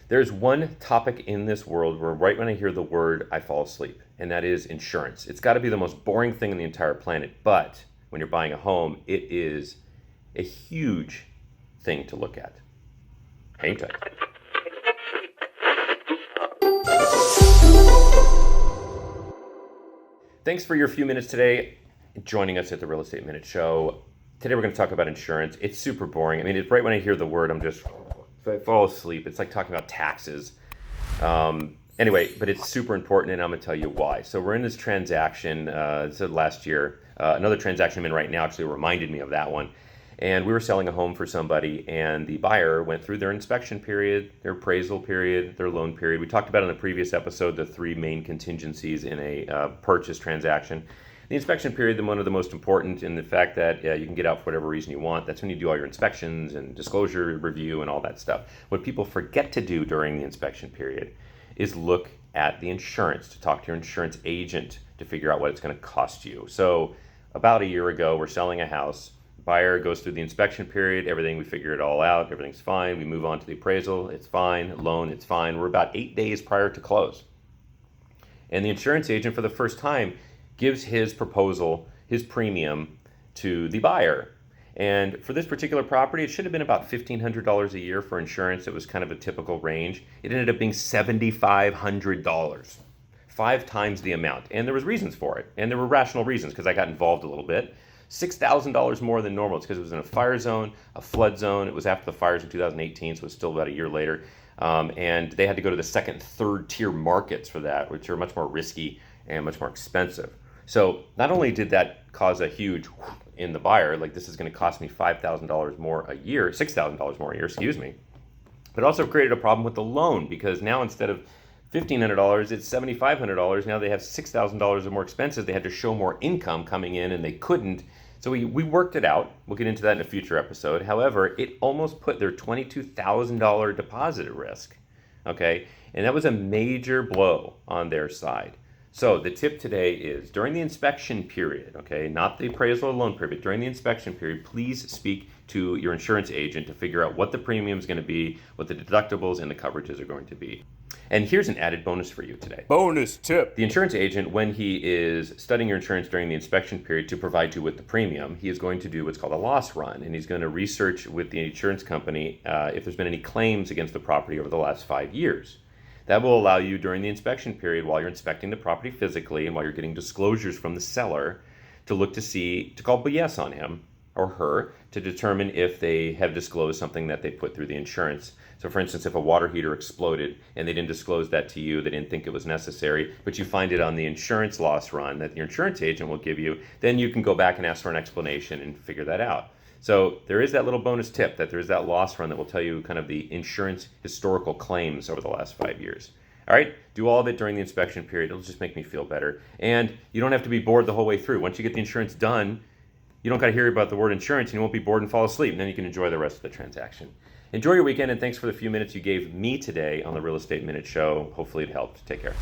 There's one topic in this world where right when I hear the word, I fall asleep, and that is insurance. It's got to be the most boring thing on the entire planet, but when you're buying a home, it is a huge thing to look at. Hang tight. Thanks for your few minutes today joining us at the Real Estate Minute Show. Today we're going to talk about insurance. It's super boring. I mean, it's right when I hear the word, I fall asleep. It's like talking about taxes. Anyway, but it's super important, and I'm going to tell you why. So we're in this transaction, this is last year. Another transaction I'm in right now actually reminded me of that one. And we were selling a home for somebody, and the buyer went through their inspection period, their appraisal period, their loan period. We talked about in the previous episode the three main contingencies in a purchase transaction. The inspection period is one of the most important in the fact that you can get out for whatever reason you want. That's when you do all your inspections and disclosure review and all that stuff. What people forget to do during the inspection period is look at the insurance, to talk to your insurance agent to figure out what it's going to cost you. So about a year ago, we're selling a house. Buyer goes through the inspection period, everything, we figure it all out, everything's fine. We move on to the appraisal, it's fine. Loan, it's fine. We're about 8 days prior to close. And the insurance agent, for the first time, gives his proposal, his premium, to the buyer. And for this particular property, it should have been about $1,500 a year for insurance. It was kind of a typical range. It ended up being $7,500, 5 times the amount. And there was reasons for it. And there were rational reasons because I got involved a little bit. $6,000 more than normal. It's because it was in a fire zone, a flood zone. It was after the fires in 2018, so it's still about a year later. And they had to go to the second, third tier markets for that, which are much more risky and much more expensive. So not only did that cause a huge in the buyer, like this is going to cost me $5,000 more a year, $6,000 more a year, excuse me, but it also created a problem with the loan because now instead of $1,500, it's $7,500. Now they have $6,000 of more expenses. They had to show more income coming in and they couldn't. So we worked it out. We'll get into that in a future episode. However, it almost put their $22,000 deposit at risk. Okay. And that was a major blow on their side. So the tip today is during the inspection period, okay, not the appraisal or loan period, but during the inspection period, please speak to your insurance agent to figure out what the premium is going to be, what the deductibles and the coverages are going to be. And here's an added bonus for you today. Bonus tip. The insurance agent, when he is studying your insurance during the inspection period to provide you with the premium, he is going to do what's called a loss run. And he's going to research with the insurance company if there's been any claims against the property over the last 5 years. That will allow you during the inspection period while you're inspecting the property physically and while you're getting disclosures from the seller to look to see, to call BS on him or her to determine if they have disclosed something that they put through the insurance. So for instance, if a water heater exploded and they didn't disclose that to you, they didn't think it was necessary, but you find it on the insurance loss run that your insurance agent will give you, then you can go back and ask for an explanation and figure that out. So there is that little bonus tip that there is that loss run that will tell you kind of the insurance historical claims over the last 5 years. All right, do all of it during the inspection period. It'll just make me feel better. And you don't have to be bored the whole way through. Once you get the insurance done, you don't got to hear about the word insurance and you won't be bored and fall asleep. And then you can enjoy the rest of the transaction. Enjoy your weekend and thanks for the few minutes you gave me today on the Real Estate Minute Show. Hopefully it helped. Take care.